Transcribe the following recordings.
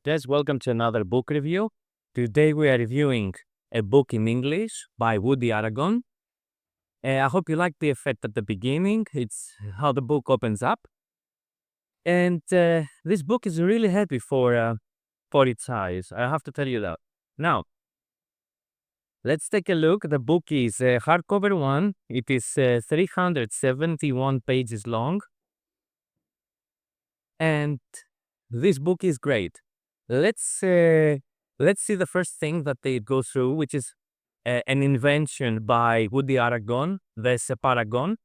guys, welcome to another book review. Today we are reviewing a book in English by Woody Aragon. I hope you like the effect at the beginning. It's how the book opens up. And this book is really heavy for its size. I have to tell you that. Now, let's take a look. The book is hardcover one. It is 371 pages long. And this book is great. Let's see the first thing that they go through, which is an invention by Woody Aragon, the Separagon.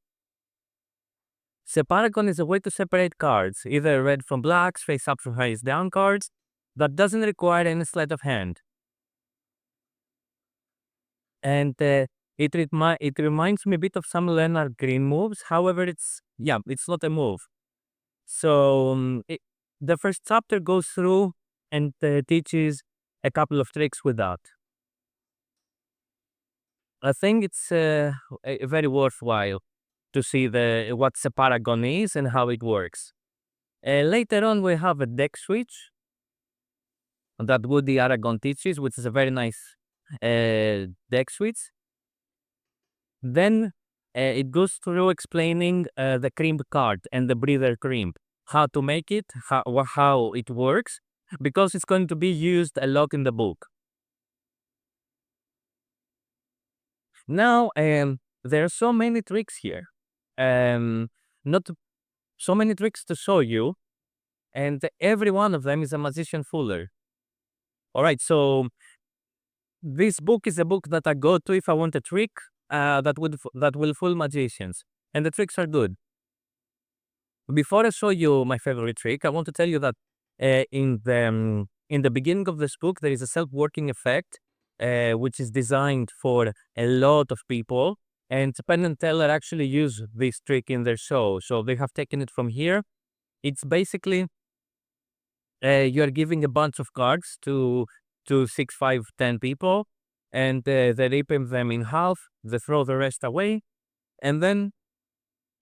Separagon is a way to separate cards, either red from blacks, face up from face down cards, that doesn't require any sleight of hand. And it reminds me a bit of some Leonard Green moves. However, it's not a move. So the first chapter goes through and teaches a couple of tricks with that. I think it's very worthwhile to see what Separagon is and how it works. Later on, we have a deck switch that Woody Aragon teaches, which is a very nice deck switch. Then it goes through explaining the crimp card and the breather crimp, how to make it, how it works, because it's going to be used a lot in the book. Now, there are so many tricks here. Not so many tricks to show you, and every one of them is a magician fuller. All right, so this book is a book that I go to if I want a trick that will fool magicians, and the tricks are good. Before I show you my favorite trick, I want to tell you that in the beginning of this book, there is a self-working effect, which is designed for a lot of people. And Penn and Teller actually use this trick in their show. So they have taken it from here. It's basically you are giving a bunch of cards to 6, 5, 10 people, and they rip them in half. They throw the rest away, and then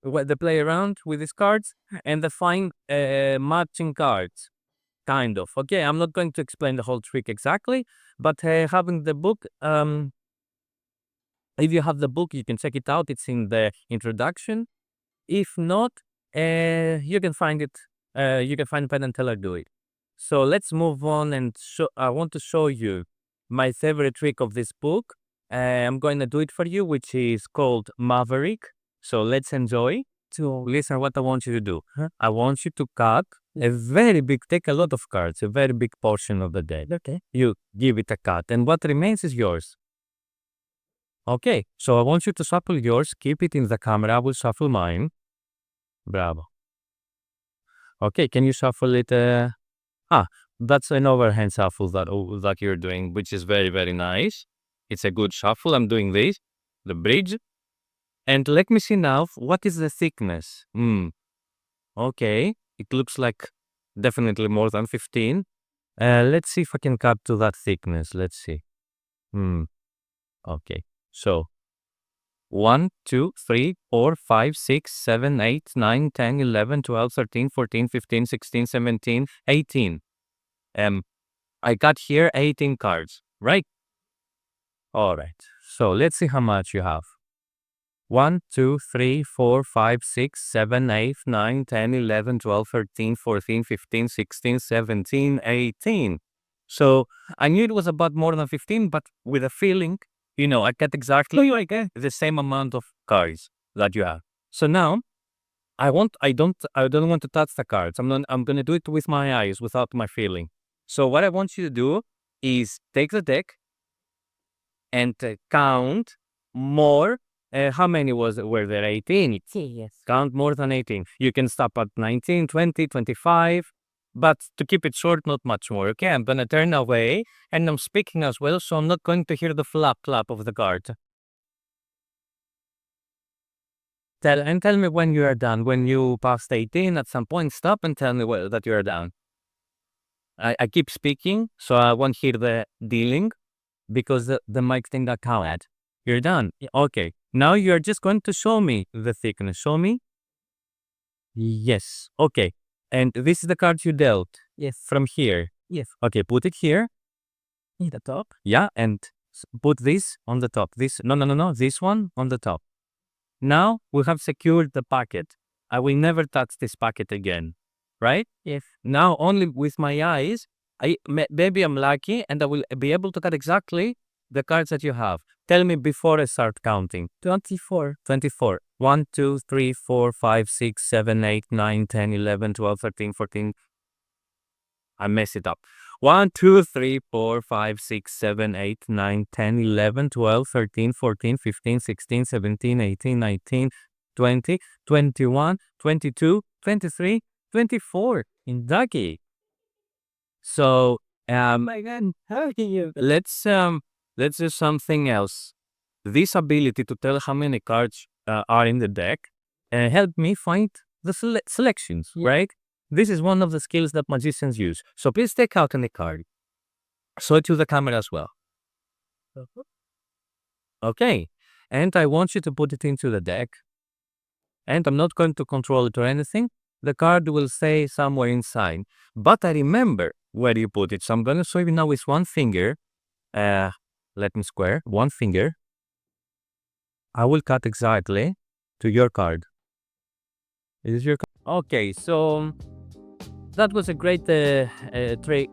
they play around with these cards, and they find matching cards. Kind of. Okay, I'm not going to explain the whole trick exactly, but having the book, if you have the book, you can check it out. It's in the introduction. If not, you can find it. You can find Penn and Teller do it. So let's move on, and I want to show you my favorite trick of this book. I'm going to do it for you, which is called Maverick. So let's enjoy. To listen, what I want you to do. I want you to cut take a lot of cards, a very big portion of the deck. Okay. You give it a cut, and what remains is yours. Okay, so I want you to shuffle yours, keep it in the camera, I will shuffle mine. Bravo. Okay, can you shuffle it? That's an overhand shuffle that you're doing, which is very, very nice. It's a good shuffle. I'm doing this, the bridge. And let me see now, what is the thickness? Okay, it looks like definitely more than 15. Let's see if I can cut to that thickness. Let's see. Okay, so 1, 2, 3, 4, 5, 6, 7, 8, 9, 10, 11, 12, 13, 14, 15, 16, 17, 18. I got here 18 cards, right? All right, so let's see how much you have. 1, 2, 3, 4, 5, 6, 7, 8, 9, 10, 11, 12, 13, 14, 15, 16, 17, 18. So I knew it was about more than 15, but with a feeling, I got exactly the same amount of cards that you have. So now I don't want to touch the cards. I'm going to do it with my eyes, without my feeling. So what I want you to do is take the deck and count more. How many were there? 18? Yes. Count more than 18. You can stop at 19, 20, 25. But to keep it short, not much more. Okay, I'm going to turn away, and I'm speaking as well, so I'm not going to hear the flap of the card. Tell me when you are done. When you passed 18, at some point, stop and tell me that you are done. I keep speaking, so I won't hear the dealing, because the mic thing got counted. You're done. Okay. Now you're just going to show me the thickness. Show me. Yes. Okay. And this is the card you dealt. Yes. From here. Yes. Okay, put it here. In the top. Yeah, and put this on the top. No, this one on the top. Now we have secured the packet. I will never touch this packet again, right? Yes. Now only with my eyes, maybe I'm lucky and I will be able to cut exactly the cards that you have. Tell me before I start counting. 24. 24. 1, 2, 3, 4, 5, 6, 7, 8, 9, 10, 11, 12, 13, 14. I mess it up. 1, 2, 3, 4, 5, 6, 7, 8, 9, 10, 11, 12, 13, 14, 15, 16, 17, 18, 19, 20, 21, 22, 23, 24 in Ducky. So, My God, how can you? let's do something else. This ability to tell how many cards are in the deck helped me find the selections, Yeah. right? This is one of the skills that magicians use. So please take out any card. Show it to the camera as well. Okay. And I want you to put it into the deck. And I'm not going to control it or anything. The card will stay somewhere inside. But I remember where you put it. So I'm going to show you now with one finger. Let me square. One finger. I will cut exactly to your card. Is your card? Okay, so that was a great trick.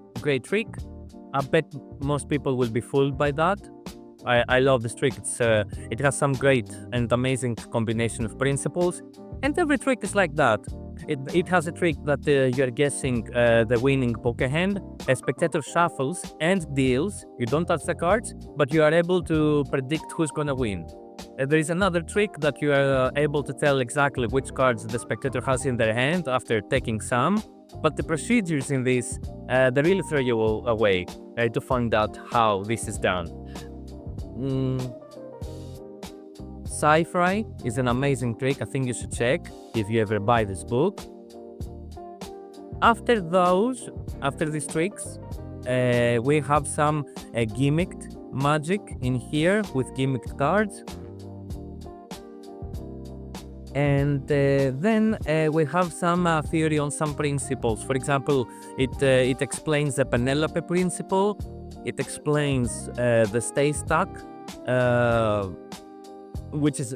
I bet most people will be fooled by that. I love this trick. It has some great and amazing combination of principles, and every trick is like that. It has a trick that you're guessing the winning poker hand. A spectator shuffles and deals. You don't touch the cards, but you are able to predict who's gonna win. There is another trick that you are able to tell exactly which cards the spectator has in their hand after taking some. But the procedures in this, they really throw you away to find out how this is done. Sci-Fi is an amazing trick. I think you should check if you ever buy this book. After these tricks, we have some gimmicked magic in here with gimmicked cards. And then we have some theory on some principles. For example, it explains the Penelope principle. It explains the stay stuck, which is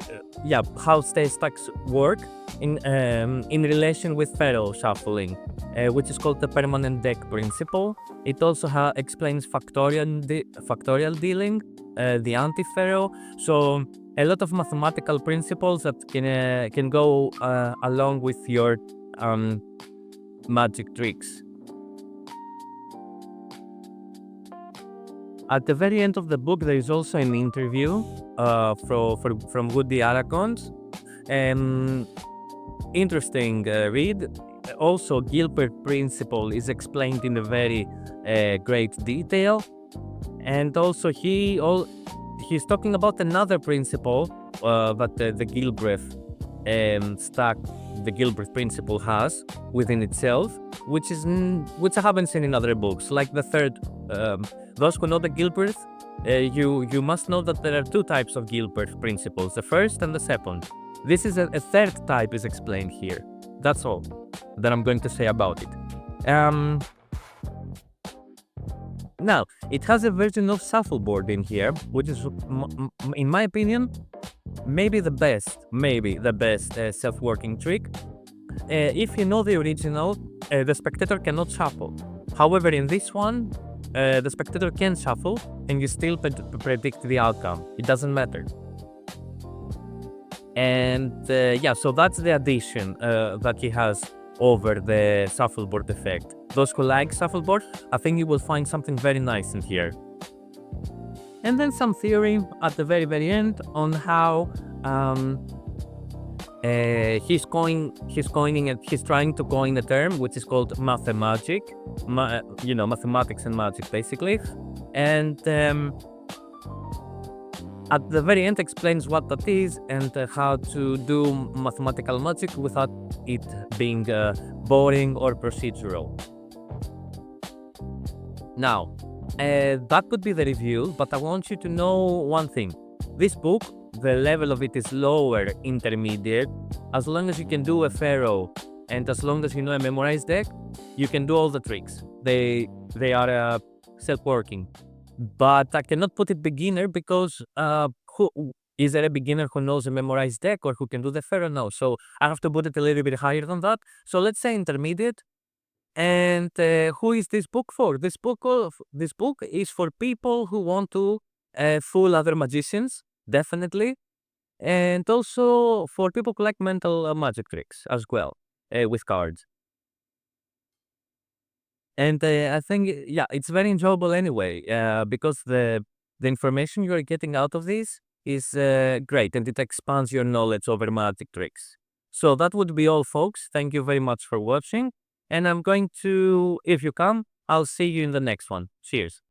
how stay stucks work in relation with Pharaoh shuffling, which is called the permanent deck principle. It also explains factorial dealing, the anti-Pharaoh. So a lot of mathematical principles that can go along with your magic tricks. At the very end of the book, there is also an interview from Woody Aragon. Interesting read. Also, Gilbert principle is explained in a very great detail, and also he's talking about another principle that the Gilbert the Gilbert principle has within itself, which I haven't seen in other books. Like the third, those who know the Gilbert, you must know that there are two types of Gilbert principles: the first and the second. This is a third type is explained here. That's all that I'm going to say about it. Now, it has a version of shuffleboard in here, which is, in my opinion, maybe the best self-working trick. If you know the original, the spectator cannot shuffle. However, in this one, the spectator can shuffle, and you still predict the outcome. It doesn't matter. And so that's the addition that he has over the shuffleboard effect. Those who like shuffleboard, I think you will find something very nice in here. And then some theory at the very, very end on how he's trying to coin a term which is called mathemagic, mathematics and magic basically. And at the very end explains what that is and how to do mathematical magic without it being boring or procedural. Now, that could be the review, but I want you to know one thing. This book, the level of it is lower intermediate. As long as you can do a Pharaoh and as long as you know a memorized deck, you can do all the tricks. they are self-working. But I cannot put it beginner because who is there a beginner who knows a memorized deck or who can do the Pharaoh? No. So I have to put it a little bit higher than that. So let's say intermediate. And who is this book for? This book is for people who want to fool other magicians, definitely, and also for people who like mental magic tricks as well with cards. And I think, yeah, it's very enjoyable anyway, because the information you're getting out of this is great, and it expands your knowledge over magic tricks. So that would be all, folks. Thank you very much for watching. And I'm going to, if you come, I'll see you in the next one. Cheers.